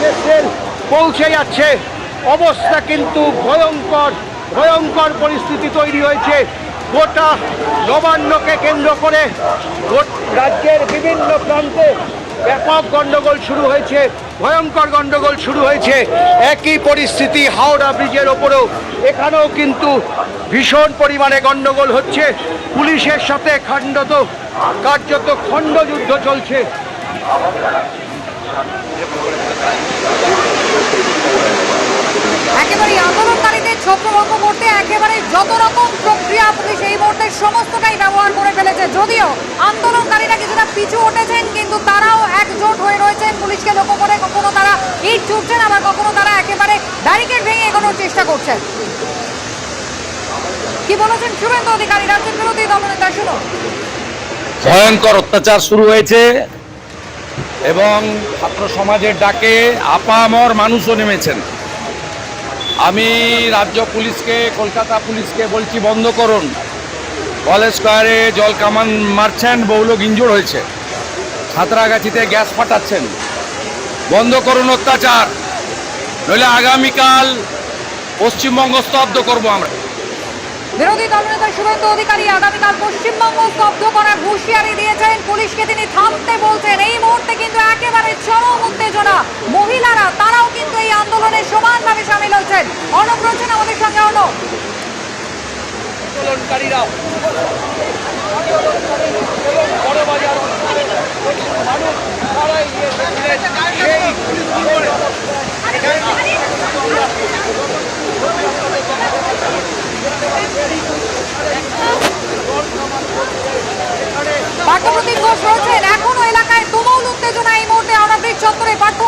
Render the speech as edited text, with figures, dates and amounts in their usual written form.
পুলিশের সেল পৌঁছে যাচ্ছে। অবস্থা কিন্তু ভয়ঙ্কর, ভয়ঙ্কর পরিস্থিতি তৈরি হয়েছে। গোটা নবান্নকে কেন্দ্র করে রাজ্যের বিভিন্ন প্রান্তে ব্যাপক গন্ডগোল শুরু হয়েছে, ভয়ঙ্কর গন্ডগোল শুরু হয়েছে। একই পরিস্থিতি হাওড়া ব্রিজের ওপরেও, এখানেও কিন্তু ভীষণ পরিমাণে গন্ডগোল হচ্ছে। পুলিশের সাথে কার্যত খণ্ডযুদ্ধ চলছে। একেবারে আন্দোলনকারীদের ছত্রভঙ্গ করতে একেবারে যত রকম প্রক্রিয়া পুলিশ এই মুহূর্তে সমস্তটাই ব্যবহার করে ফেলেছে। যদিও আন্দোলনকারীরা কিছুটা পিছু উঠেছেন, কিন্তু তারাও একজোট হয়ে রয়েছেন পুলিশকে লক্ষ্য করে। কখনো তারা ইট ছুটছেন, আবার কখনো তারা একেবারে ব্যারিকেড ভেঙে এগোনোর চেষ্টা করছেন। কি বলেছেন শুভেন্দু অধিকারী, রাজ্যের বিরোধী দলনেতা? শুনুন। ভয়ঙ্কর অত্যাচার শুরু হয়েছে এবং ছাত্র সমাজের ডাকে আপামর মানুষও নেমেছেন। আমি রাজ্য পুলিশকে, কলকাতা পুলিশকে বলছি বন্ধ করুন। কলেজ স্কোয়ারে জল কামান মারছেন, বহু লোক ইনজুর হয়েছে। সাঁতরাগাছিতে গ্যাস ফাটাচ্ছেন, বন্ধ করুন অত্যাচার, নইলে আগামীকাল পশ্চিমবঙ্গ স্তব্ধ করবো আমরা। বিরোধী দলনেতা শুভেন্দু অধিকারী আগামীকাল পশ্চিমবঙ্গ স্তব্ধ করার হুঁশিয়ারি দিয়েছেন। পুলিশকে তিনি থামতে বলছেন। এই মুহূর্তে কিন্তু একেবারে চরম উত্তেজনা। মহিলারা তারাও কিন্তু এই আন্দোলনে সমানভাবে সামিল হয়েছেন। অর্ণব রয়েছেন আমাদের সঙ্গে। অর্ণব, আন্দোলনকারীরা পার্থপ্রতিম ঘোষ রয়েছেন এখনো এলাকায় তুমুল উত্তেজনা এই মুহূর্তে হাওড়া ব্রিজ চত্বরে। পার্থ,